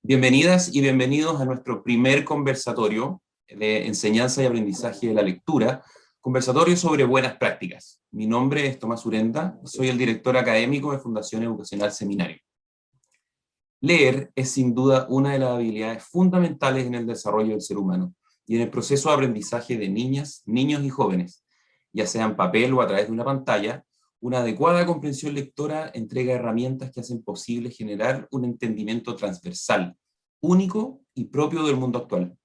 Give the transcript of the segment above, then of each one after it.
Bienvenidas y bienvenidos a nuestro primer conversatorio de enseñanza y aprendizaje de la lectura, conversatorio sobre buenas prácticas. Mi nombre es Tomás Urenda, soy el director académico de Fundación Educacional Seminario. Leer es sin duda una de las habilidades fundamentales en el desarrollo del ser humano y en el proceso de aprendizaje de niñas, niños y jóvenes, ya sea en papel o a través de una pantalla. Una adecuada comprensión lectora entrega herramientas que hacen posible generar un entendimiento transversal, único y propio del mundo actual.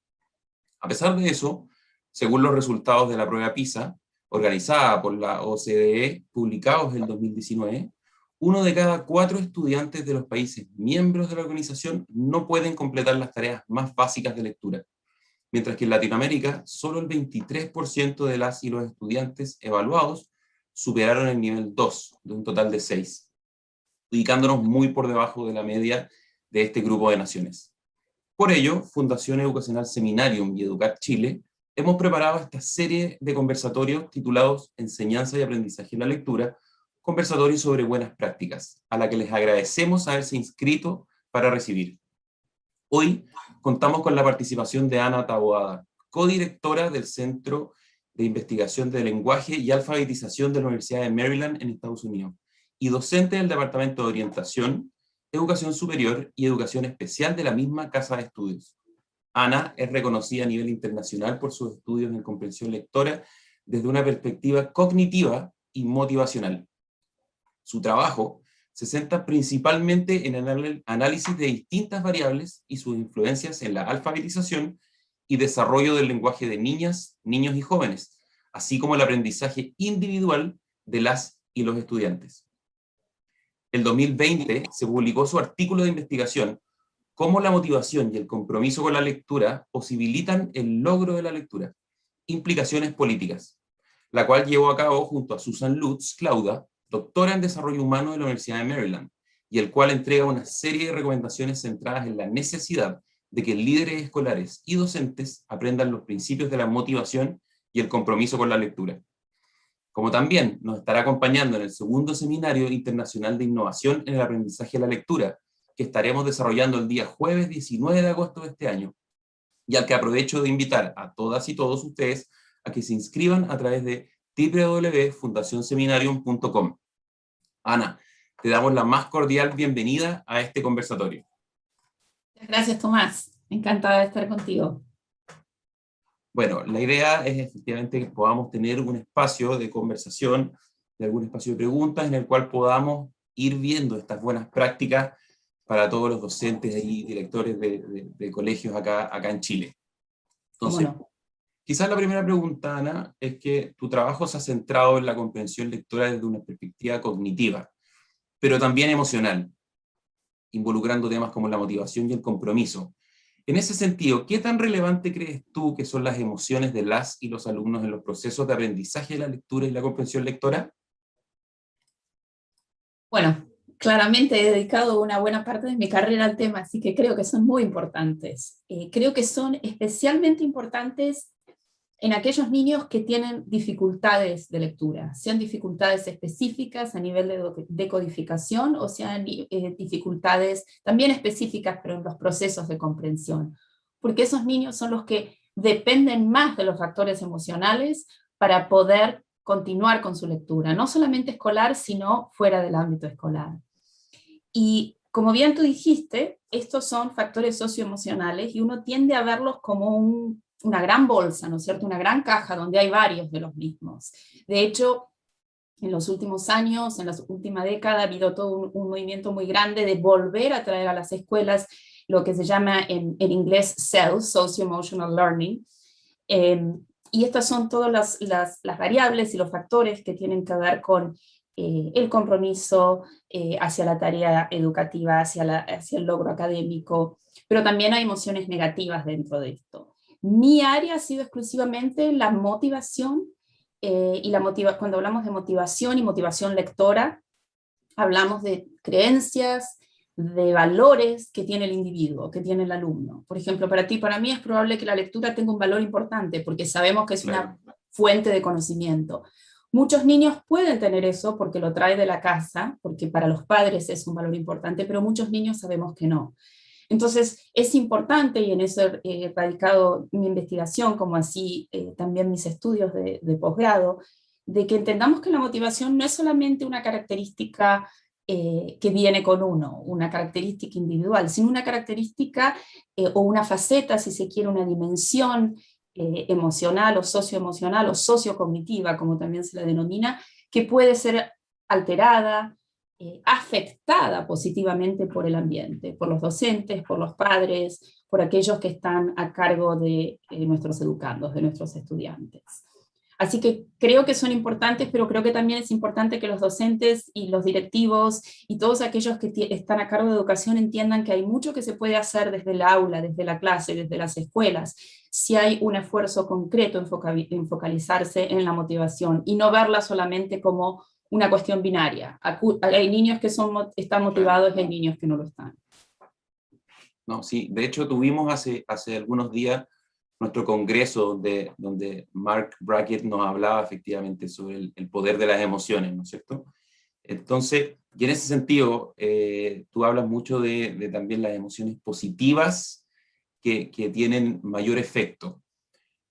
A pesar de eso, según los resultados de la prueba PISA, organizada por la OCDE, publicados en 2019, 1 de cada 4 estudiantes de los países miembros de la organización no pueden completar las tareas más básicas de lectura, mientras que en Latinoamérica, solo el 23% de las y los estudiantes evaluados superaron el nivel 2, de un total de 6, ubicándonos muy por debajo de la media de este grupo de naciones. Por ello, Fundación Educacional Seminarium y Educar Chile hemos preparado esta serie de conversatorios titulados Enseñanza y Aprendizaje en la Lectura, conversatorios sobre buenas prácticas, a la que les agradecemos haberse inscrito para recibir. Hoy contamos con la participación de Ana Taboada, codirectora del Centro de Investigación de Lenguaje y Alfabetización de la Universidad de Maryland en Estados Unidos, y docente del Departamento de Orientación, Educación Superior y Educación Especial de la misma Casa de Estudios. Ana es reconocida a nivel internacional por sus estudios en comprensión lectora desde una perspectiva cognitiva y motivacional. Su trabajo se centra principalmente en el análisis de distintas variables y sus influencias en la alfabetización y desarrollo del lenguaje de niñas, niños y jóvenes, así como el aprendizaje individual de las y los estudiantes. En 2020 se publicó su artículo de investigación Cómo la motivación y el compromiso con la lectura posibilitan el logro de la lectura, implicaciones políticas, la cual llevó a cabo junto a Susan Lutz Clauda, doctora en Desarrollo Humano de la Universidad de Maryland, y el cual entrega una serie de recomendaciones centradas en la necesidad de que líderes escolares y docentes aprendan los principios de la motivación y el compromiso con la lectura. Como también nos estará acompañando en el segundo Seminario Internacional de Innovación en el Aprendizaje de la Lectura, que estaremos desarrollando el día jueves 19 de agosto de este año, y al que aprovecho de invitar a todas y todos ustedes a que se inscriban a través de www.fundacionseminarium.com. Ana, te damos la más cordial bienvenida a este conversatorio. Gracias, Tomás. Encantada de estar contigo. Bueno, la idea es efectivamente que podamos tener un espacio de conversación, de algún espacio de preguntas, en el cual podamos ir viendo estas buenas prácticas para todos los docentes y directores de colegios acá en Chile. Entonces, ¿Cómo no? Quizás la primera pregunta, Ana, es que tu trabajo se ha centrado en la comprensión lectora desde una perspectiva cognitiva, pero también emocional, involucrando temas como la motivación y el compromiso. En ese sentido, ¿qué tan relevante crees tú que son las emociones de las y los alumnos en los procesos de aprendizaje de la lectura y la comprensión lectora? Bueno, claramente he dedicado una buena parte de mi carrera al tema, así que creo que son muy importantes. Creo que son especialmente importantes en aquellos niños que tienen dificultades de lectura, sean dificultades específicas a nivel de decodificación o sean dificultades también específicas pero en los procesos de comprensión, porque esos niños son los que dependen más de los factores emocionales para poder continuar con su lectura, no solamente escolar, sino fuera del ámbito escolar. Y como bien tú dijiste, estos son factores socioemocionales y uno tiende a verlos como una gran bolsa, ¿no es cierto? Una gran caja donde hay varios de los mismos. De hecho, en los últimos años, en la última década, ha habido todo un movimiento muy grande de volver a traer a las escuelas lo que se llama en inglés SEL, Socio-Emotional Learning, y estas son todas las variables y los factores que tienen que ver con el compromiso hacia la tarea educativa, hacia el logro académico, pero también hay emociones negativas dentro de esto. Mi área ha sido exclusivamente la motivación, cuando hablamos de motivación y motivación lectora, hablamos de creencias, de valores que tiene el individuo, que tiene el alumno. Por ejemplo, para ti, para mí es probable que la lectura tenga un valor importante, porque sabemos que es una fuente de conocimiento. Muchos niños pueden tener eso porque lo trae de la casa, porque para los padres es un valor importante, pero muchos niños sabemos que no. Entonces, es importante, y en eso he radicado mi investigación, como así también mis estudios de posgrado, de que entendamos que la motivación no es solamente una característica que viene con uno, una característica individual, sino una característica o una faceta, si se quiere, una dimensión emocional o socioemocional o sociocognitiva, como también se la denomina, que puede ser alterada, afectada positivamente por el ambiente, por los docentes, por los padres, por aquellos que están a cargo de nuestros educandos, de nuestros estudiantes. Así que creo que son importantes, pero creo que también es importante que los docentes y los directivos y todos aquellos que están a cargo de educación entiendan que hay mucho que se puede hacer desde el aula, desde la clase, desde las escuelas, si hay un esfuerzo concreto en focalizarse en la motivación y no verla solamente como una cuestión binaria. Hay niños que están motivados y hay niños que no lo están. No, sí, de hecho tuvimos hace algunos días nuestro congreso donde Mark Brackett nos hablaba efectivamente sobre el poder de las emociones, ¿no es cierto? Entonces, y en ese sentido, tú hablas mucho de también las emociones positivas que tienen mayor efecto.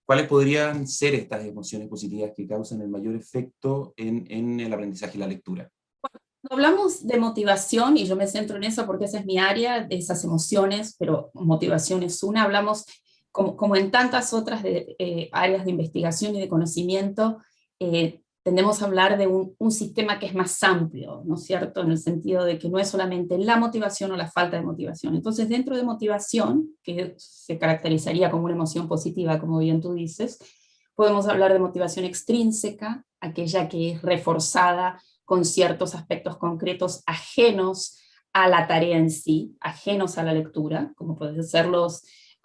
¿Cuáles podrían ser estas emociones positivas que causan el mayor efecto en el aprendizaje y la lectura? Cuando hablamos de motivación, y yo me centro en eso porque esa es mi área, de esas emociones, pero motivación es una, hablamos como en tantas otras áreas de investigación y de conocimiento, tendemos a hablar de un sistema que es más amplio, ¿no es cierto? En el sentido de que no es solamente la motivación o la falta de motivación. Entonces, dentro de motivación, que se caracterizaría como una emoción positiva, como bien tú dices, podemos hablar de motivación extrínseca, aquella que es reforzada con ciertos aspectos concretos ajenos a la tarea en sí, ajenos a la lectura, como pueden ser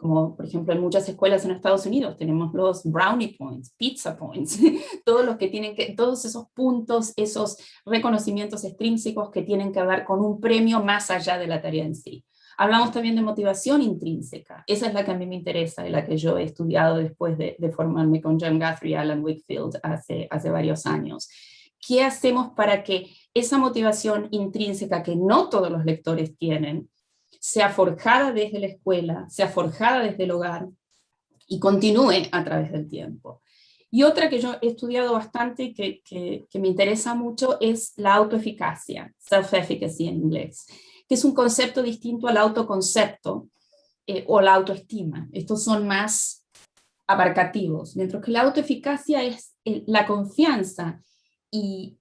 como por ejemplo en muchas escuelas en Estados Unidos tenemos los brownie points, pizza points, todos esos puntos, esos reconocimientos extrínsecos que tienen que ver con un premio más allá de la tarea en sí. Hablamos también de motivación intrínseca, esa es la que a mí me interesa y la que yo he estudiado después de formarme con John Guthrie y Alan Wakefield hace varios años. ¿Qué hacemos para que esa motivación intrínseca que no todos los lectores tienen, sea forjada desde la escuela, sea forjada desde el hogar y continúe a través del tiempo? Y otra que yo he estudiado bastante que me interesa mucho es la autoeficacia, self-efficacy en inglés, que es un concepto distinto al autoconcepto o la autoestima. Estos son más abarcativos, mientras que la autoeficacia es la confianza y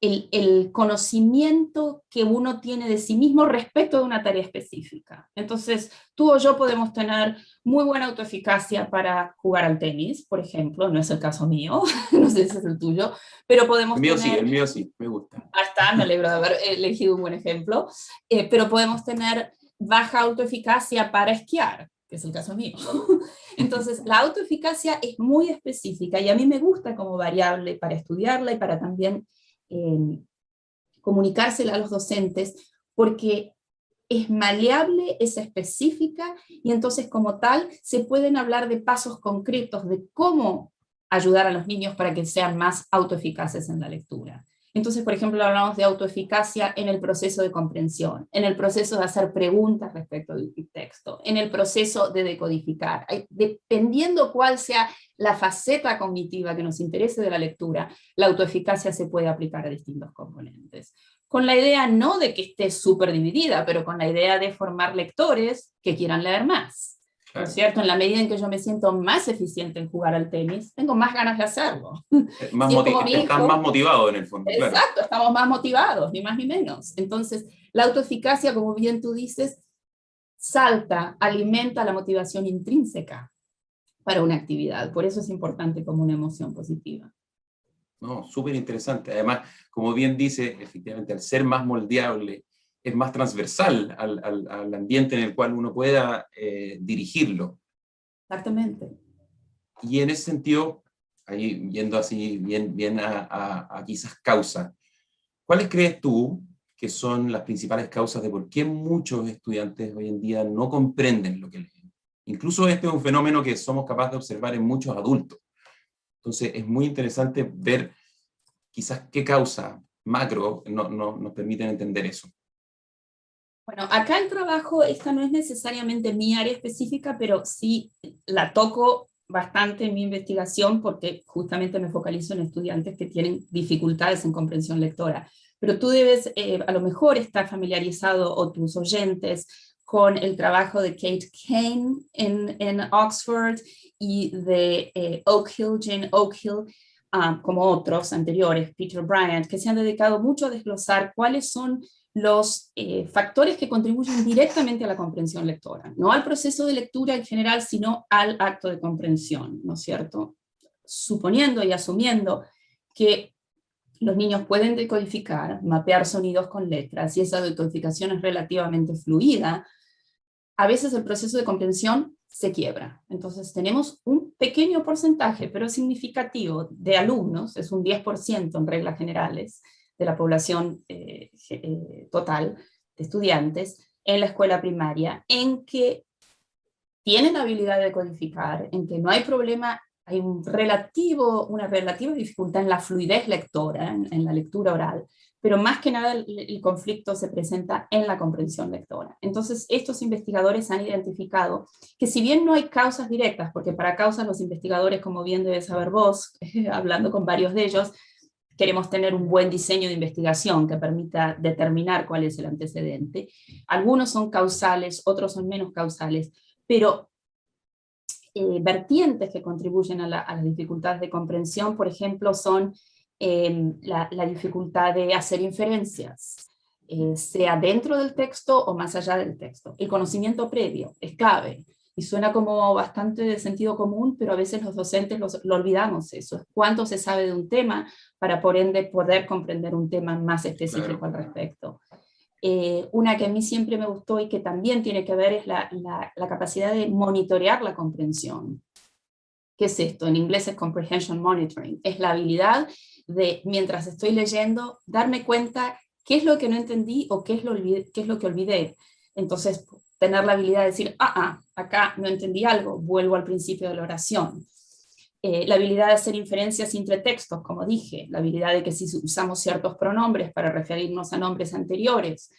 el conocimiento que uno tiene de sí mismo respecto de una tarea específica. Entonces, tú o yo podemos tener muy buena autoeficacia para jugar al tenis, por ejemplo, no es el caso mío, no sé si es el tuyo, pero podemos El mío sí, me gusta. Hasta me alegro de haber elegido un buen ejemplo, pero podemos tener baja autoeficacia para esquiar, que es el caso mío. Entonces, la autoeficacia es muy específica y a mí me gusta como variable para estudiarla y para también comunicársela a los docentes, porque es maleable, es específica, y entonces como tal se pueden hablar de pasos concretos de cómo ayudar a los niños para que sean más autoeficaces en la lectura. Entonces, por ejemplo, hablamos de autoeficacia en el proceso de comprensión, en el proceso de hacer preguntas respecto del texto, en el proceso de decodificar. Dependiendo cuál sea la faceta cognitiva que nos interese de la lectura, la autoeficacia se puede aplicar a distintos componentes. Con la idea no de que esté súper dividida, pero con la idea de formar lectores que quieran leer más. ¿No es cierto? En la medida en que yo me siento más eficiente en jugar al tenis, tengo más ganas de hacerlo. Están más motivados en el fondo. Exacto, claro. Estamos más motivados, ni más ni menos. Entonces, la autoeficacia, como bien tú dices, salta, alimenta la motivación intrínseca para una actividad. Por eso es importante como una emoción positiva. No, súper interesante. Además, como bien dice, efectivamente, al ser más moldeable, es más transversal al ambiente en el cual uno pueda dirigirlo. Exactamente. Y en ese sentido, ahí yendo así bien a quizás causas, ¿cuáles crees tú que son las principales causas de por qué muchos estudiantes hoy en día no comprenden lo que leen? Incluso este es un fenómeno que somos capaces de observar en muchos adultos. Entonces es muy interesante ver quizás qué causa macro nos permiten entender eso. Bueno, acá el trabajo, esta no es necesariamente mi área específica, pero sí la toco bastante en mi investigación porque justamente me focalizo en estudiantes que tienen dificultades en comprensión lectora. Pero tú debes, a lo mejor estar familiarizado, o tus oyentes, con el trabajo de Kate Kane en Oxford y de Jane Oakhill, como otros anteriores, Peter Bryant, que se han dedicado mucho a desglosar cuáles son los factores que contribuyen directamente a la comprensión lectora, no al proceso de lectura en general, sino al acto de comprensión, ¿no es cierto? Suponiendo y asumiendo que los niños pueden decodificar, mapear sonidos con letras, y esa decodificación es relativamente fluida, a veces el proceso de comprensión se quiebra. Entonces tenemos un pequeño porcentaje, pero significativo, de alumnos, es un 10% en reglas generales, de la población total de estudiantes en la escuela primaria, en que tienen la habilidad de codificar, en que no hay problema, hay una relativa dificultad en la fluidez lectora, en la lectura oral, pero más que nada el conflicto se presenta en la comprensión lectora. Entonces, estos investigadores han identificado que si bien no hay causas directas, porque para causas los investigadores, como bien debes saber vos, hablando con varios de ellos, queremos tener un buen diseño de investigación que permita determinar cuál es el antecedente. Algunos son causales, otros son menos causales, pero vertientes que contribuyen a las dificultades de comprensión, por ejemplo, son la dificultad de hacer inferencias, sea dentro del texto o más allá del texto. El conocimiento previo es clave, y suena como bastante de sentido común, pero a veces los docentes lo olvidamos eso. ¿Cuánto se sabe de un tema para, por ende, poder comprender un tema más específico Claro. al respecto? Una que a mí siempre me gustó y que también tiene que ver es la capacidad de monitorear la comprensión. ¿Qué es esto? En inglés es comprehension monitoring. Es la habilidad de, mientras estoy leyendo, darme cuenta qué es lo que no entendí o qué es lo que olvidé. Entonces, tener la habilidad de decir, acá no entendí algo, vuelvo al principio de la oración. La habilidad de hacer inferencias entre textos, como dije, la habilidad de que si usamos ciertos pronombres para referirnos a nombres anteriores,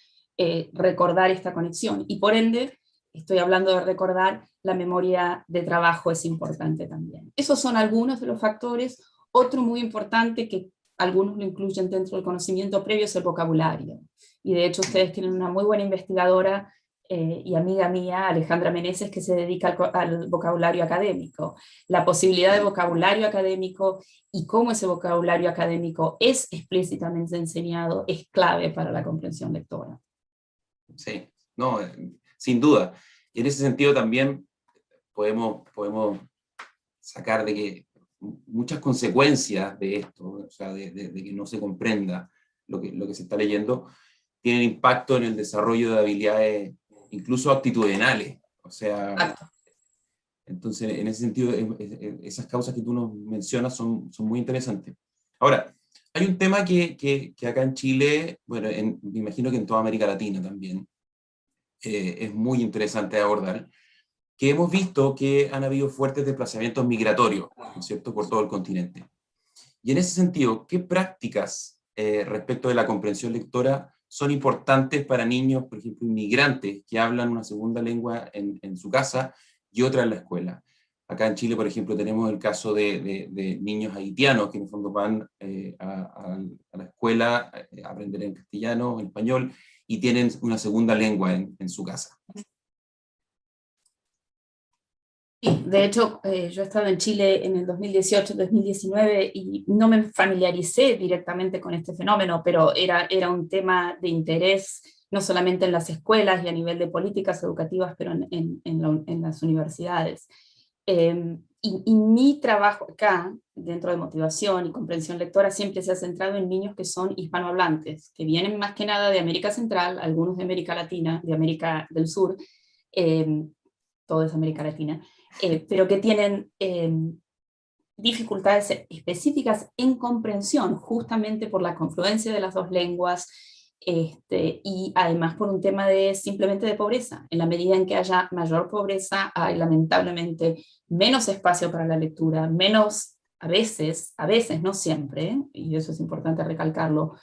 recordar esta conexión. Y por ende, estoy hablando de recordar, la memoria de trabajo es importante también. Esos son algunos de los factores. Otro muy importante, que algunos lo incluyen dentro del conocimiento previo, es el vocabulario. Y de hecho ustedes tienen una muy buena investigadora y amiga mía, Alejandra Meneses, que se dedica al vocabulario académico. La posibilidad de vocabulario académico y cómo ese vocabulario académico es explícitamente enseñado es clave para la comprensión lectora. Sí, no, sin duda. Y en ese sentido también podemos sacar de que muchas consecuencias de esto, o sea, de que no se comprenda lo que se está leyendo, tienen impacto en el desarrollo de habilidades incluso actitudinales. O sea, entonces en ese sentido, esas causas que tú nos mencionas son muy interesantes. Ahora, hay un tema que acá en Chile, bueno, me imagino que en toda América Latina también, es muy interesante de abordar, que hemos visto que han habido fuertes desplazamientos migratorios, ¿no es cierto?, por todo el continente. Y en ese sentido, ¿qué prácticas respecto de la comprensión lectora son importantes para niños, por ejemplo, inmigrantes, que hablan una segunda lengua en su casa y otra en la escuela? Acá en Chile, por ejemplo, tenemos el caso de niños haitianos que en el fondo van a la escuela a aprender en castellano, en español, y tienen una segunda lengua en su casa. Sí, de hecho, yo he estado en Chile en el 2018-2019 y no me familiaricé directamente con este fenómeno, pero era un tema de interés no solamente en las escuelas y a nivel de políticas educativas, pero en las universidades. Y mi trabajo acá, dentro de motivación y comprensión lectora, siempre se ha centrado en niños que son hispanohablantes, que vienen más que nada de América Central, algunos de América Latina, de América del Sur, todo es América Latina, pero que tienen dificultades específicas en comprensión, justamente por la confluencia de las dos lenguas, y además por un tema simplemente de pobreza. En la medida en que haya mayor pobreza, hay lamentablemente menos espacio para la lectura, menos a veces, no siempre, y eso es importante recalcarlo,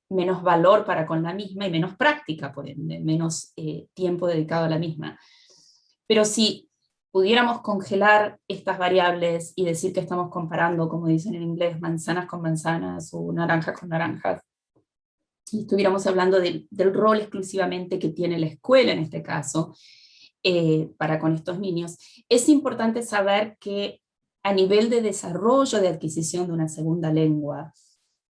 menos valor para con la misma y menos práctica, por ende, menos tiempo dedicado a la misma. Pero si pudiéramos congelar estas variables y decir que estamos comparando, como dicen en inglés, manzanas con manzanas o naranjas con naranjas, y estuviéramos hablando del rol exclusivamente que tiene la escuela en este caso, para con estos niños, es importante saber que a nivel de desarrollo de adquisición de una segunda lengua,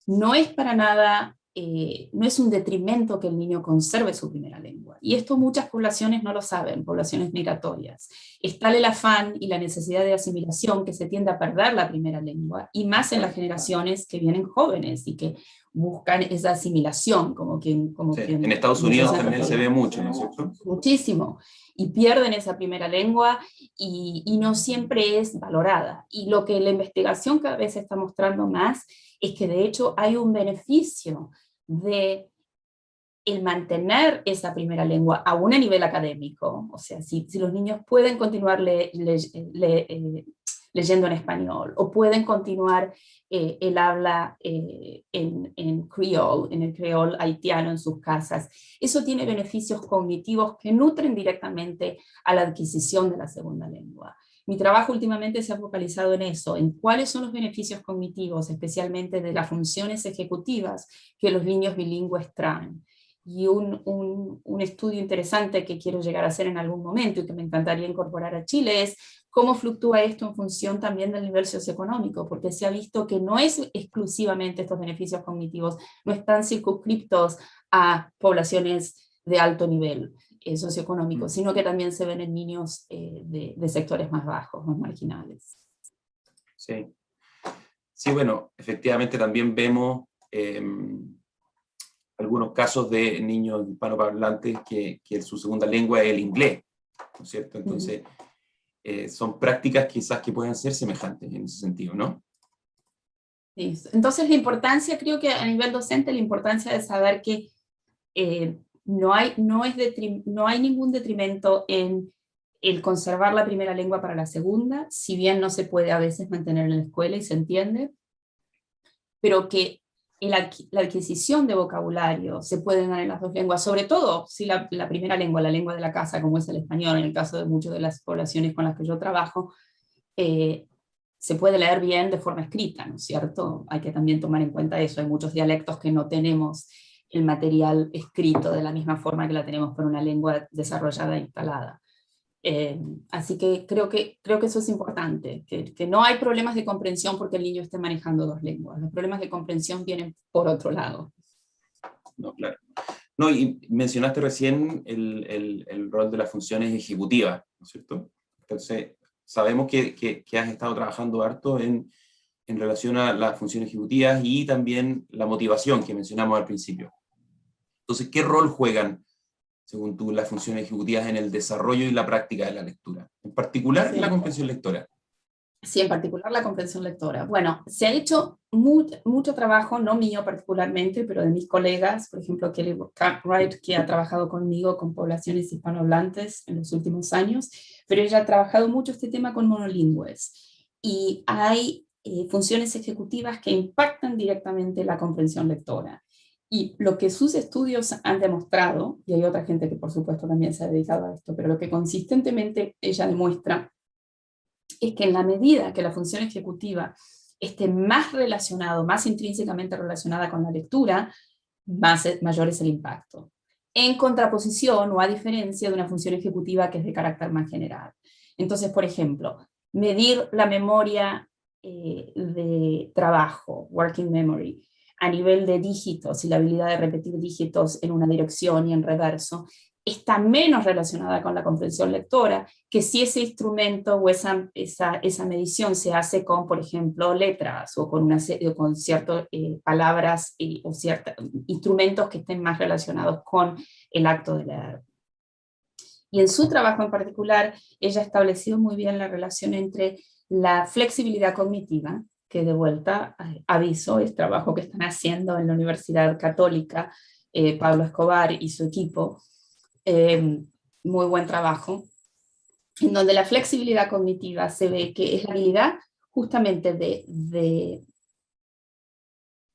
no es para nada, no es un detrimento que el niño conserve su primera lengua. Y esto muchas poblaciones no lo saben, poblaciones migratorias. Es tal el afán y la necesidad de asimilación que se tiende a perder la primera lengua, y más en las generaciones que vienen jóvenes y que buscan esa asimilación, como quien... Sí, en Estados Unidos también se ve mucho, ¿no es cierto? Muchísimo. Y pierden esa primera lengua y no siempre es valorada. Y lo que la investigación cada vez está mostrando más es que de hecho hay un beneficio de el mantener esa primera lengua, aún a nivel académico. O sea, si los niños pueden continuar leyendo en español, o pueden continuar el habla en creole, en el creole haitiano en sus casas, eso tiene beneficios cognitivos que nutren directamente a la adquisición de la segunda lengua. Mi trabajo últimamente se ha focalizado en eso, en cuáles son los beneficios cognitivos, especialmente de las funciones ejecutivas que los niños bilingües traen. Y un estudio interesante que quiero llegar a hacer en algún momento y que me encantaría incorporar a Chile es cómo fluctúa esto en función también del nivel socioeconómico, porque se ha visto que no es exclusivamente estos beneficios cognitivos, no están circunscriptos a poblaciones de alto nivel socioeconómico, sino que también se ven en niños de sectores más bajos, más marginales. Sí, sí, bueno, efectivamente también vemos algunos casos de niños hispanoparlantes que su segunda lengua es el inglés, ¿no es cierto? Entonces, son prácticas quizás que pueden ser semejantes en ese sentido, ¿no? Sí. Entonces, la importancia, creo que a nivel docente, la importancia de saber que no hay ningún detrimento en el conservar la primera lengua para la segunda, si bien no se puede a veces mantener en la escuela y se entiende, pero que la adquisición de vocabulario se puede dar en las dos lenguas, sobre todo si la primera lengua, la lengua de la casa, como es el español, en el caso de muchas de las poblaciones con las que yo trabajo, se puede leer bien de forma escrita, ¿no es cierto? Hay que también tomar en cuenta eso. Hay muchos dialectos que no tenemos el material escrito de la misma forma que la tenemos por una lengua desarrollada e instalada. Así que creo que eso es importante, que no hay problemas de comprensión porque el niño esté manejando dos lenguas. Los problemas de comprensión vienen por otro lado. No, claro. No, y mencionaste recién el rol de las funciones ejecutivas, ¿no es cierto? Entonces, sabemos que has estado trabajando harto en relación a las funciones ejecutivas y también la motivación que mencionamos al principio. Entonces, ¿qué rol juegan, según tú, las funciones ejecutivas en el desarrollo y la práctica de la lectura? En particular, sí, la comprensión lectora. Sí, en particular la comprensión lectora. Bueno, se ha hecho mucho trabajo, no mío particularmente, pero de mis colegas, por ejemplo, Kelly Cartwright, que ha trabajado conmigo con poblaciones hispanohablantes en los últimos años, pero ella ha trabajado mucho este tema con monolingües. Y hay funciones ejecutivas que impactan directamente la comprensión lectora. Y lo que sus estudios han demostrado, y hay otra gente que por supuesto también se ha dedicado a esto, pero lo que consistentemente ella demuestra es que en la medida que la función ejecutiva esté más relacionado, más intrínsecamente relacionada con la lectura, mayor es el impacto. En contraposición o a diferencia de una función ejecutiva que es de carácter más general. Entonces, por ejemplo, medir la memoria de trabajo, working memory, a nivel de dígitos y la habilidad de repetir dígitos en una dirección y en reverso, está menos relacionada con la comprensión lectora que si ese instrumento o esa medición se hace con, por ejemplo, letras o con ciertas palabras o ciertos instrumentos que estén más relacionados con el acto de leer. Y en su trabajo en particular, ella ha establecido muy bien la relación entre la flexibilidad cognitiva, que de vuelta aviso, es trabajo que están haciendo en la Universidad Católica, Pablo Escobar y su equipo, muy buen trabajo, en donde la flexibilidad cognitiva se ve que es la habilidad justamente de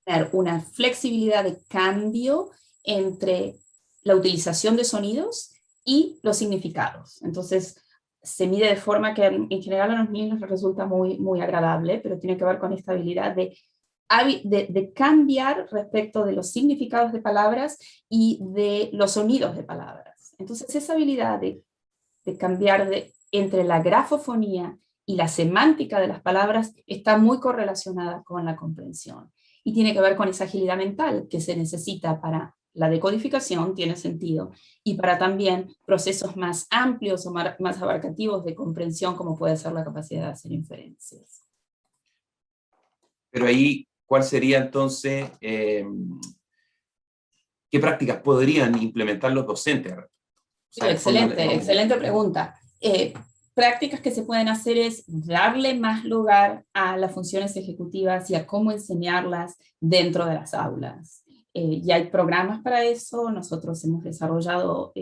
tener una flexibilidad de cambio entre la utilización de sonidos y los significados. Entonces, se mide de forma que en general a los niños les resulta muy agradable, pero tiene que ver con esta habilidad de cambiar respecto de los significados de palabras y de los sonidos de palabras. Entonces, esa habilidad de cambiar entre la grafofonía y la semántica de las palabras está muy correlacionada con la comprensión. Y tiene que ver con esa agilidad mental que se necesita para la decodificación, tiene sentido, y para también procesos más amplios o más abarcativos de comprensión, como puede ser la capacidad de hacer inferencias. Pero ahí, ¿cuál sería entonces, qué prácticas podrían implementar los docentes? O sea, Excelente pregunta. Prácticas que se pueden hacer es darle más lugar a las funciones ejecutivas y a cómo enseñarlas dentro de las aulas. Ya hay programas para eso. Nosotros hemos desarrollado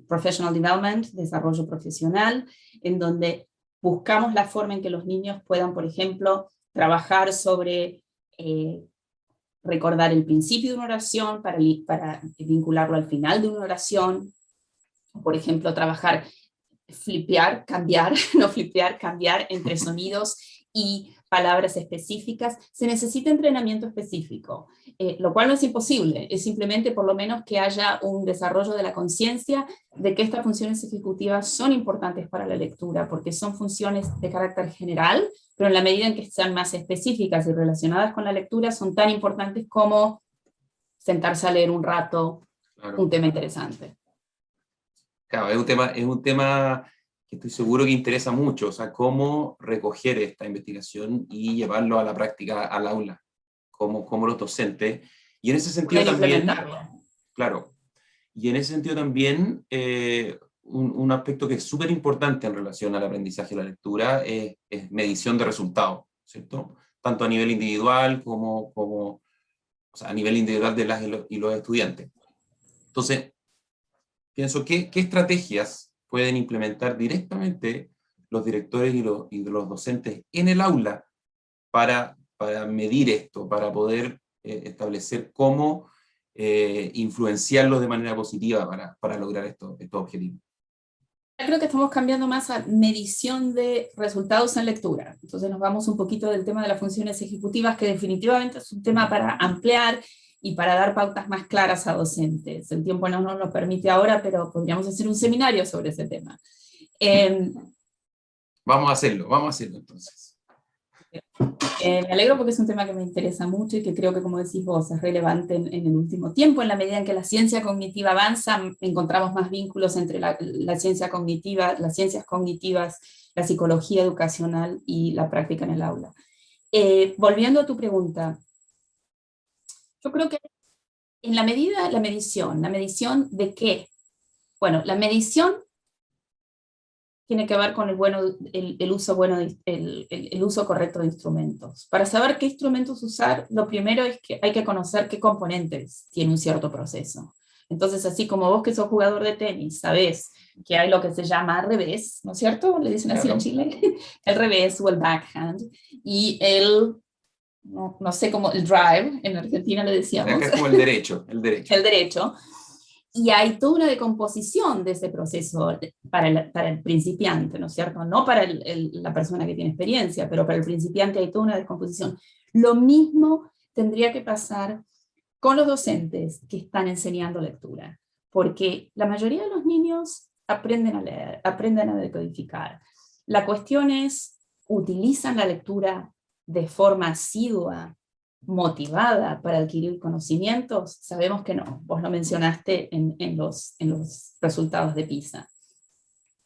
Professional Development, desarrollo profesional, en donde buscamos la forma en que los niños puedan, por ejemplo, trabajar sobre recordar el principio de una oración para vincularlo al final de una oración. Por ejemplo, trabajar, cambiar entre sonidos y palabras específicas. Se necesita entrenamiento específico, lo cual no es imposible, es simplemente por lo menos que haya un desarrollo de la conciencia de que estas funciones ejecutivas son importantes para la lectura, porque son funciones de carácter general, pero en la medida en que sean más específicas y relacionadas con la lectura, son tan importantes como sentarse a leer un rato, claro, un tema interesante. Claro, es un tema que estoy seguro que interesa mucho, o sea, cómo recoger esta investigación y llevarlo a la práctica, al aula, como los docentes. Y en ese sentido también, claro, y en ese sentido también, un aspecto que es súper importante en relación al aprendizaje de la lectura es medición de resultados, ¿cierto? Tanto a nivel individual como o sea, a nivel individual de las y los estudiantes. Entonces, pienso, ¿qué estrategias pueden implementar directamente los directores y los docentes en el aula para medir esto, para poder establecer cómo influenciarlos de manera positiva para lograr estos objetivos? Creo que estamos cambiando más a medición de resultados en lectura. Entonces nos vamos un poquito del tema de las funciones ejecutivas, que definitivamente es un tema para ampliar y para dar pautas más claras a docentes. El tiempo no nos lo permite ahora, pero podríamos hacer un seminario sobre ese tema. Vamos a hacerlo entonces. Me alegro porque es un tema que me interesa mucho y que creo que, como decís vos, es relevante en el último tiempo. En la medida en que la ciencia cognitiva avanza, encontramos más vínculos entre la ciencia cognitiva, las ciencias cognitivas, la psicología educacional y la práctica en el aula. Volviendo a tu pregunta, yo creo que en la medida, la medición de qué? Bueno, la medición tiene que ver con el uso correcto de instrumentos. Para saber qué instrumentos usar, lo primero es que hay que conocer qué componentes tiene un cierto proceso. Entonces, así como vos que sos jugador de tenis, sabés que hay lo que se llama revés, ¿no es cierto? Le dicen así en Chile, el revés o el backhand, y no sé cómo, el drive, en Argentina le decíamos. Acá es como el derecho. El derecho. Y hay toda una decomposición de ese proceso para el principiante, ¿no es cierto? No para la persona que tiene experiencia, pero para el principiante hay toda una descomposición. Lo mismo tendría que pasar con los docentes que están enseñando lectura, porque la mayoría de los niños aprenden a leer, aprenden a decodificar. La cuestión es, ¿utilizan la lectura de forma asidua, motivada para adquirir conocimientos? Sabemos que no, vos lo mencionaste en los resultados de PISA.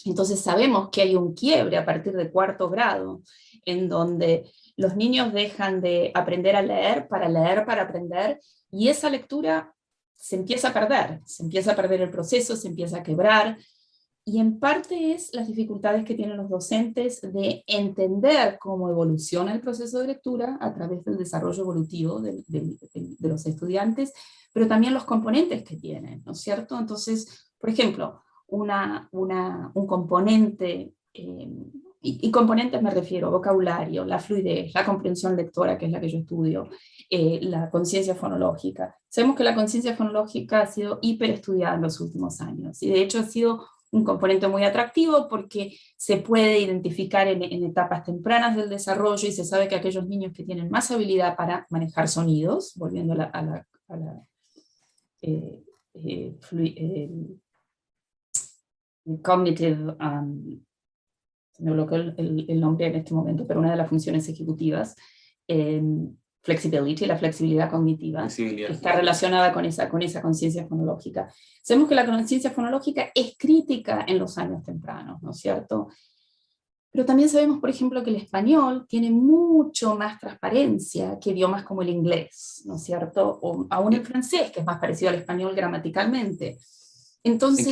Entonces sabemos que hay un quiebre a partir de 4º grado, en donde los niños dejan de aprender a leer para aprender, y esa lectura se empieza a perder el proceso, se empieza a quebrar, y en parte es las dificultades que tienen los docentes de entender cómo evoluciona el proceso de lectura a través del desarrollo evolutivo de los estudiantes, pero también los componentes que tienen, ¿no es cierto? Entonces, por ejemplo, un componente y componentes me refiero, vocabulario, la fluidez, la comprensión lectora, que es la que yo estudio, la conciencia fonológica. Sabemos que la conciencia fonológica ha sido hiperestudiada en los últimos años, y de hecho ha sido un componente muy atractivo porque se puede identificar en etapas tempranas del desarrollo, y se sabe que aquellos niños que tienen más habilidad para manejar sonidos, volviendo a la cognitive, se me bloqueó el nombre en este momento, pero una de las funciones ejecutivas, flexibility, la flexibilidad cognitiva, que está relacionada con esa conciencia fonológica. Sabemos que la conciencia fonológica es crítica en los años tempranos, ¿no es cierto? Pero también sabemos, por ejemplo, que el español tiene mucho más transparencia que idiomas como el inglés, ¿no es cierto? O aún el francés, que es más parecido al español gramaticalmente. Entonces, ¿En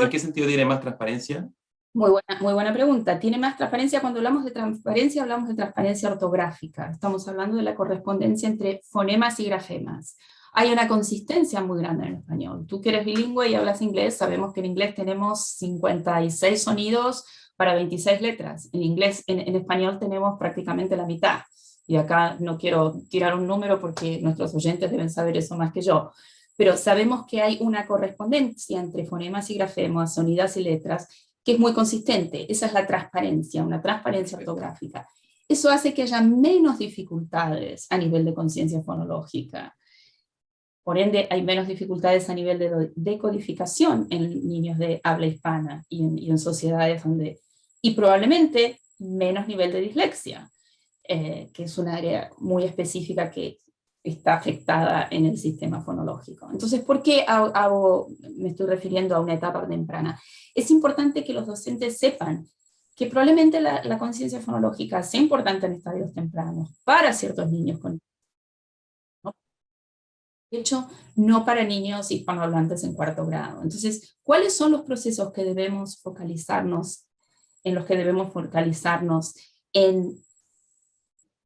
qué sentido tiene más transparencia? Muy buena pregunta. Tiene más transparencia. Cuando hablamos de transparencia, hablamos de transparencia ortográfica. Estamos hablando de la correspondencia entre fonemas y grafemas. Hay una consistencia muy grande en el español. Tú que eres bilingüe y hablas inglés, sabemos que en inglés tenemos 56 sonidos para 26 letras. En español tenemos prácticamente la mitad. Y acá no quiero tirar un número porque nuestros oyentes deben saber eso más que yo. Pero sabemos que hay una correspondencia entre fonemas y grafemas, sonidas y letras, que es muy consistente. Esa es la transparencia, una transparencia ortográfica. Eso hace que haya menos dificultades a nivel de conciencia fonológica. Por ende, hay menos dificultades a nivel de decodificación en niños de habla hispana y en sociedades donde... Y probablemente menos nivel de dislexia, que es un área muy específica que está afectada en el sistema fonológico. Entonces, ¿por qué me estoy refiriendo a una etapa temprana? Es importante que los docentes sepan que probablemente la conciencia fonológica sea importante en estadios tempranos para ciertos niños, ¿no? De hecho, no para niños hispanohablantes en cuarto grado. Entonces, ¿cuáles son los procesos que debemos focalizarnos, en los que debemos focalizarnos en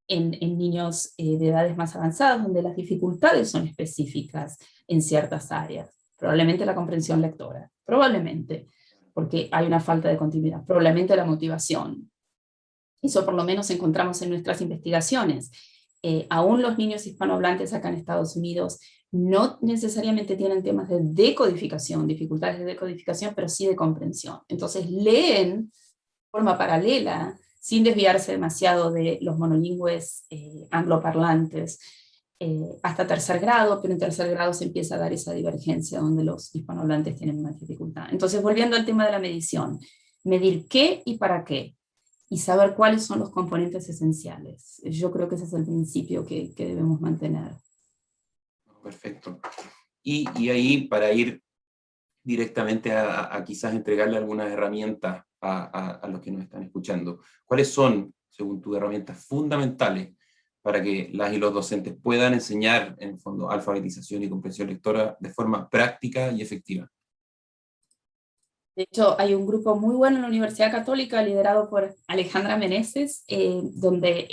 niños de edades más avanzadas, donde las dificultades son específicas en ciertas áreas? Probablemente la comprensión lectora, probablemente, porque hay una falta de continuidad, probablemente la motivación. Eso por lo menos encontramos en nuestras investigaciones. Aún los niños hispanohablantes acá en Estados Unidos no necesariamente tienen temas de decodificación, dificultades de decodificación, pero sí de comprensión. Entonces leen de forma paralela, sin desviarse demasiado de los monolingües angloparlantes, hasta tercer grado, pero en tercer grado se empieza a dar esa divergencia donde los hispanohablantes tienen más dificultad. Entonces, volviendo al tema de la medición, medir qué y para qué, y saber cuáles son los componentes esenciales. Yo creo que ese es el principio que debemos mantener. Perfecto. Y ahí, para ir directamente a quizás entregarle algunas herramientas a los que nos están escuchando, ¿cuáles son, según tú, herramientas fundamentales para que las y los docentes puedan enseñar, en el fondo, alfabetización y comprensión lectora de forma práctica y efectiva? De hecho, hay un grupo muy bueno en la Universidad Católica, liderado por Alejandra Meneses, donde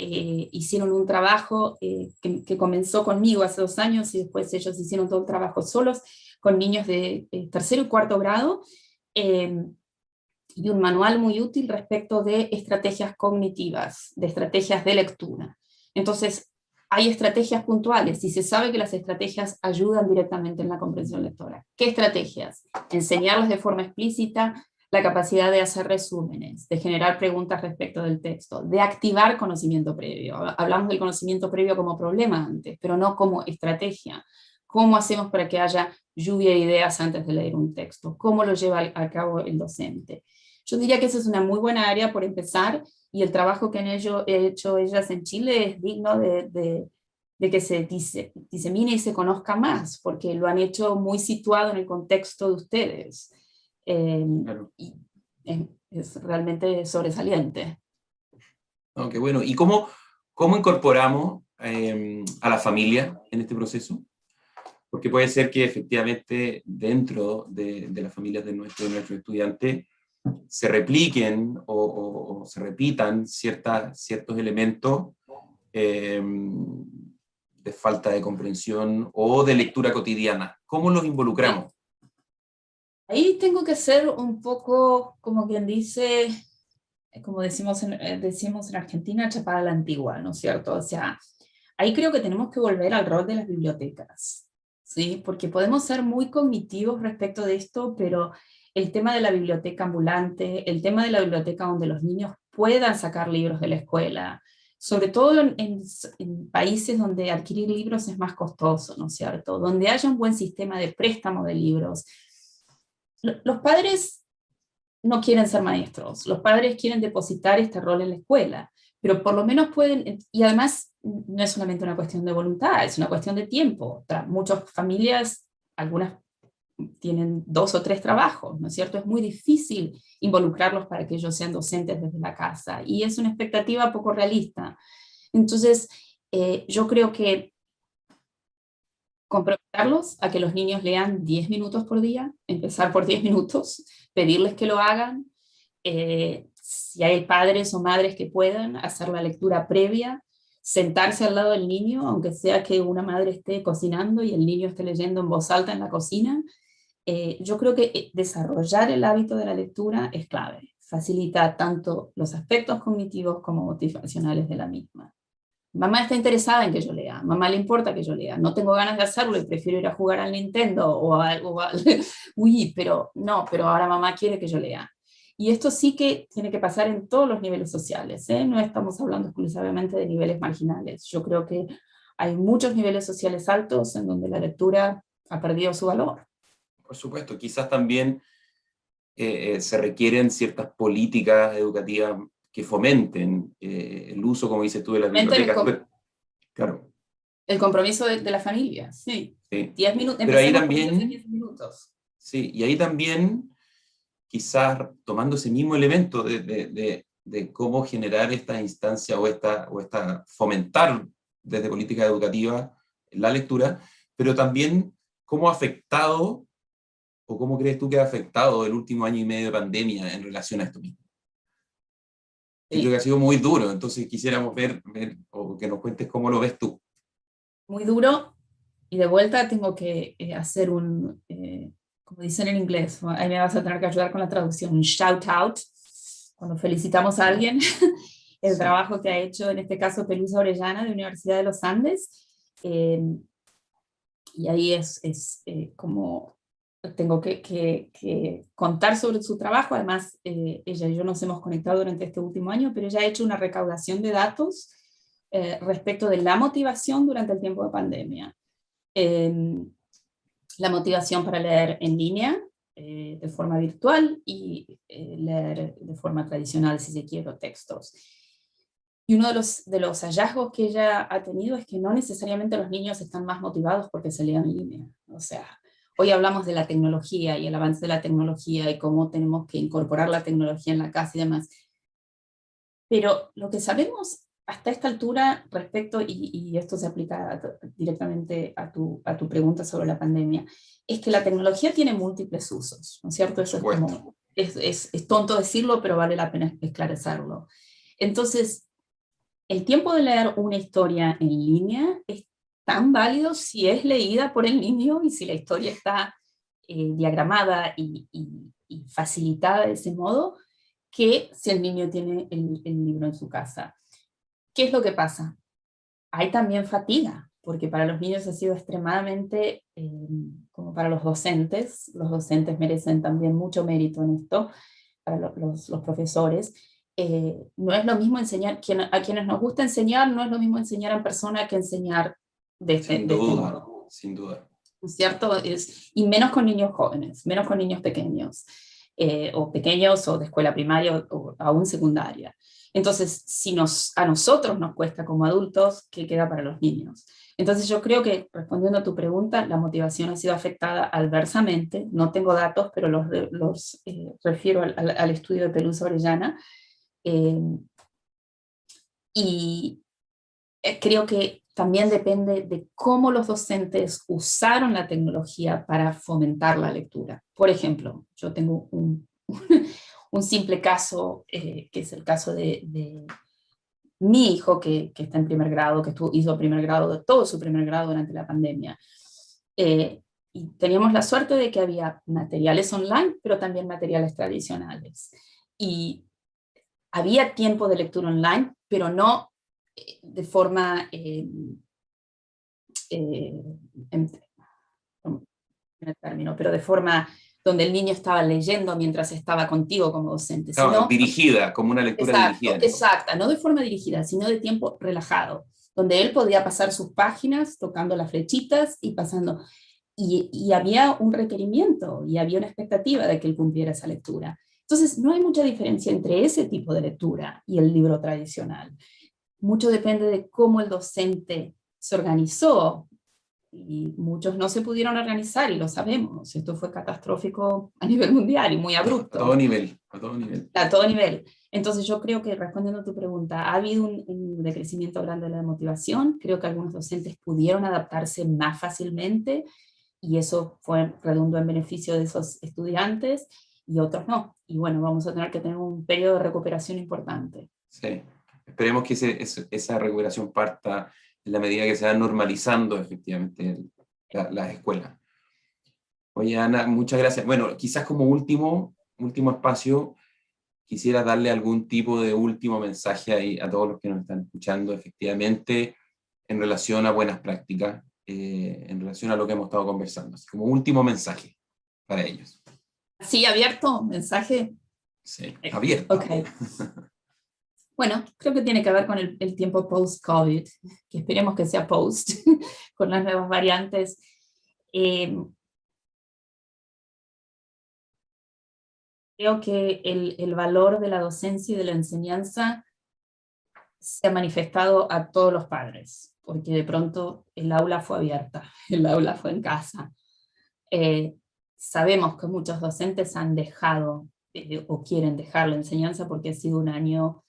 hicieron un trabajo que comenzó conmigo hace 2 años, y después ellos hicieron todo el trabajo solos, con niños de tercero y cuarto grado, y un manual muy útil respecto de estrategias cognitivas, de estrategias de lectura. Entonces, hay estrategias puntuales, y se sabe que las estrategias ayudan directamente en la comprensión lectora. ¿Qué estrategias? Enseñarles de forma explícita la capacidad de hacer resúmenes, de generar preguntas respecto del texto, de activar conocimiento previo. Hablamos del conocimiento previo como problema antes, pero no como estrategia. ¿Cómo hacemos para que haya lluvia de ideas antes de leer un texto? ¿Cómo lo lleva a cabo el docente? Yo diría que esa es una muy buena área por empezar, y el trabajo que han hecho ellas en Chile es digno de que se disemine y se conozca más, porque lo han hecho muy situado en el contexto de ustedes. Claro. Y es realmente sobresaliente. Okay, bueno. ¿Y cómo incorporamos a la familia en este proceso? Porque puede ser que efectivamente dentro de las familias de nuestros estudiantes se repliquen o se repitan ciertos elementos de falta de comprensión o de lectura cotidiana. ¿Cómo los involucramos? Ahí tengo que ser un poco, como quien dice, como decimos en Argentina, chapada a la antigua, ¿no es cierto? O sea, ahí creo que tenemos que volver al rol de las bibliotecas, ¿sí? Porque podemos ser muy cognitivos respecto de esto, pero el tema de la biblioteca ambulante, el tema de la biblioteca donde los niños puedan sacar libros de la escuela, sobre todo en países donde adquirir libros es más costoso, ¿no es cierto? Donde haya un buen sistema de préstamo de libros. Los padres no quieren ser maestros, los padres quieren depositar este rol en la escuela, pero por lo menos pueden, y además no es solamente una cuestión de voluntad, es una cuestión de tiempo. Muchas familias, algunas tienen 2 o 3 trabajos, ¿no es cierto? Es muy difícil involucrarlos para que ellos sean docentes desde la casa, y es una expectativa poco realista. Entonces, yo creo que comprometerlos a que los niños lean 10 minutos por día, empezar por 10 minutos, pedirles que lo hagan, si hay padres o madres que puedan hacer la lectura previa, sentarse al lado del niño, aunque sea que una madre esté cocinando y el niño esté leyendo en voz alta en la cocina. Yo creo que desarrollar el hábito de la lectura es clave, facilita tanto los aspectos cognitivos como motivacionales de la misma. Mamá está interesada en que yo lea, mamá le importa que yo lea, no tengo ganas de hacerlo y prefiero ir a jugar al Nintendo Uy, pero no, pero ahora mamá quiere que yo lea. Y esto sí que tiene que pasar en todos los niveles sociales, ¿eh? No estamos hablando exclusivamente de niveles marginales. Yo creo que hay muchos niveles sociales altos en donde la lectura ha perdido su valor. Por supuesto, quizás también se requieren ciertas políticas educativas que fomenten el uso, como dices tú, de las bibliotecas. Claro. El compromiso de la familia, sí. Sí. 10 minutos, pero ahí empecemos con también, 10 minutos. sí, y ahí también, quizás tomando ese mismo elemento de cómo generar esta instancia o esta fomentar desde política educativa la lectura, pero también cómo ha afectado, o cómo crees tú que ha afectado el último año y medio de pandemia en relación a esto mismo. Yo creo que ha sido muy duro, entonces quisiéramos ver o que nos cuentes cómo lo ves tú. Muy duro, y de vuelta tengo que hacer como dicen en inglés, ahí me vas a tener que ayudar con la traducción, un shout out, cuando felicitamos a alguien, el trabajo que ha hecho en este caso Pelusa Orellana de Universidad de los Andes, y ahí es como tengo que contar sobre su trabajo. Además ella y yo nos hemos conectado durante este último año, pero ella ha hecho una recaudación de datos respecto de la motivación durante el tiempo de pandemia. La motivación para leer en línea, de forma virtual, y leer de forma tradicional, si se quiere, textos. Y uno de los hallazgos que ella ha tenido es que no necesariamente los niños están más motivados porque se lean en línea. O sea, hoy hablamos de la tecnología y el avance de la tecnología y cómo tenemos que incorporar la tecnología en la casa y demás. Pero lo que sabemos hasta esta altura respecto, y esto se aplica directamente a tu pregunta sobre la pandemia, es que la tecnología tiene múltiples usos, ¿no es cierto? Eso es como, es tonto decirlo, pero vale la pena esclarecerlo. Entonces, el tiempo de leer una historia en línea es tan válido si es leída por el niño y si la historia está diagramada y facilitada de ese modo, que si el niño tiene el libro en su casa. ¿Qué es lo que pasa? Hay también fatiga, porque para los niños ha sido extremadamente, como para los docentes merecen también mucho mérito en esto, para los profesores. No es lo mismo enseñar, a quienes nos gusta enseñar, no es lo mismo enseñar en persona que enseñar de este modo. Sin duda. ¿Cierto? Y menos con niños jóvenes, menos con niños pequeños, o pequeños o de escuela primaria o aún secundaria. Entonces, si a nosotros nos cuesta como adultos, ¿qué queda para los niños? Entonces yo creo que, respondiendo a tu pregunta, la motivación ha sido afectada adversamente. No tengo datos, pero los refiero al estudio de Pelusa Orellana. Y creo que también depende de cómo los docentes usaron la tecnología para fomentar la lectura. Por ejemplo, yo tengo un simple caso, que es el caso de mi hijo, que está en primer grado, que hizo primer grado, todo su primer grado durante la pandemia. Y teníamos la suerte de que había materiales online, pero también materiales tradicionales. Y había tiempo de lectura online, pero no de forma pero de forma donde el niño estaba leyendo mientras estaba contigo como docente. No, Sino, dirigida, como una lectura dirigida. Exacta, no de forma dirigida, sino de tiempo relajado, donde él podía pasar sus páginas tocando las flechitas y pasando. Y había un requerimiento y había una expectativa de que él cumpliera esa lectura. Entonces, no hay mucha diferencia entre ese tipo de lectura y el libro tradicional. Mucho depende de cómo el docente se organizó, y muchos no se pudieron organizar, y lo sabemos. Esto fue catastrófico a nivel mundial y muy abrupto. A todo nivel, a todo nivel. A todo nivel. Entonces yo creo que, respondiendo a tu pregunta, ha habido un decrecimiento grande de la motivación. Creo que algunos docentes pudieron adaptarse más fácilmente, y eso redundó en beneficio de esos estudiantes, y otros no. Y bueno, vamos a tener que tener un periodo de recuperación importante. Sí, esperemos que esa recuperación parta en la medida que se van normalizando efectivamente las escuelas. Oye, Ana, muchas gracias. Bueno, quizás como último espacio, quisiera darle algún tipo de último mensaje ahí a todos los que nos están escuchando, efectivamente, en relación a buenas prácticas, en relación a lo que hemos estado conversando. Así como último mensaje para ellos. ¿Sí, abierto? ¿Mensaje? Sí, abierto. Ok. Bueno, creo que tiene que ver con el tiempo post-COVID, que esperemos que sea post, con las nuevas variantes. Creo que el valor de la docencia y de la enseñanza se ha manifestado a todos los padres, porque de pronto el aula fue abierta, el aula fue en casa. Sabemos que muchos docentes han dejado o quieren dejar la enseñanza porque ha sido un año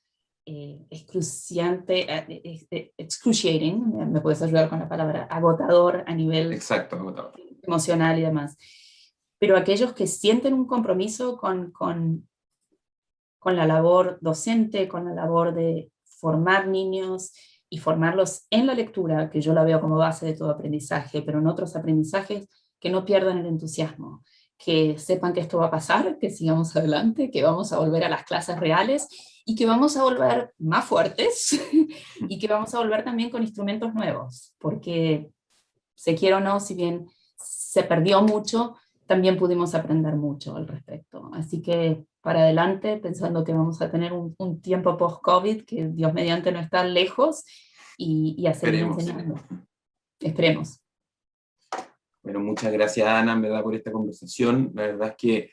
excruciating, me puedes ayudar con la palabra, agotador a nivel Exacto, agotador, emocional y demás. Pero aquellos que sienten un compromiso con la labor docente, con la labor de formar niños y formarlos en la lectura, que yo la veo como base de todo aprendizaje, pero en otros aprendizajes, que no pierdan el entusiasmo, que sepan que esto va a pasar, que sigamos adelante, que vamos a volver a las clases reales y que vamos a volver más fuertes y que vamos a volver también con instrumentos nuevos, porque se quiera o no, si bien se perdió mucho, también pudimos aprender mucho al respecto. Así que para adelante, pensando que vamos a tener un tiempo post-COVID, que Dios mediante no está lejos, y a seguir enseñando. Esperemos. Bueno, muchas gracias, Ana, en verdad, por esta conversación. La verdad es que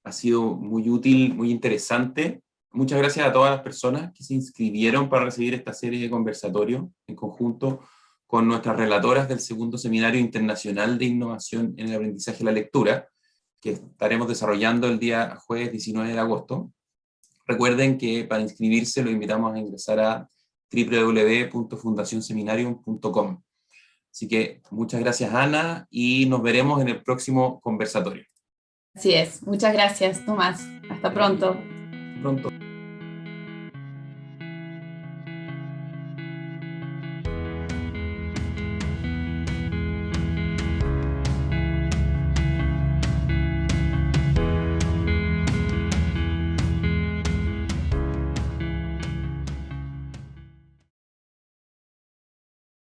ha sido muy útil, muy interesante. Muchas gracias a todas las personas que se inscribieron para recibir esta serie de conversatorios en conjunto con nuestras relatoras del segundo Seminario Internacional de Innovación en el Aprendizaje y la Lectura, que estaremos desarrollando el día jueves 19 de agosto. Recuerden que para inscribirse los invitamos a ingresar a www.fundacionseminarium.com. Así que muchas gracias, Ana, y nos veremos en el próximo conversatorio. Así es. Muchas gracias, Tomás. Hasta pronto. Pronto.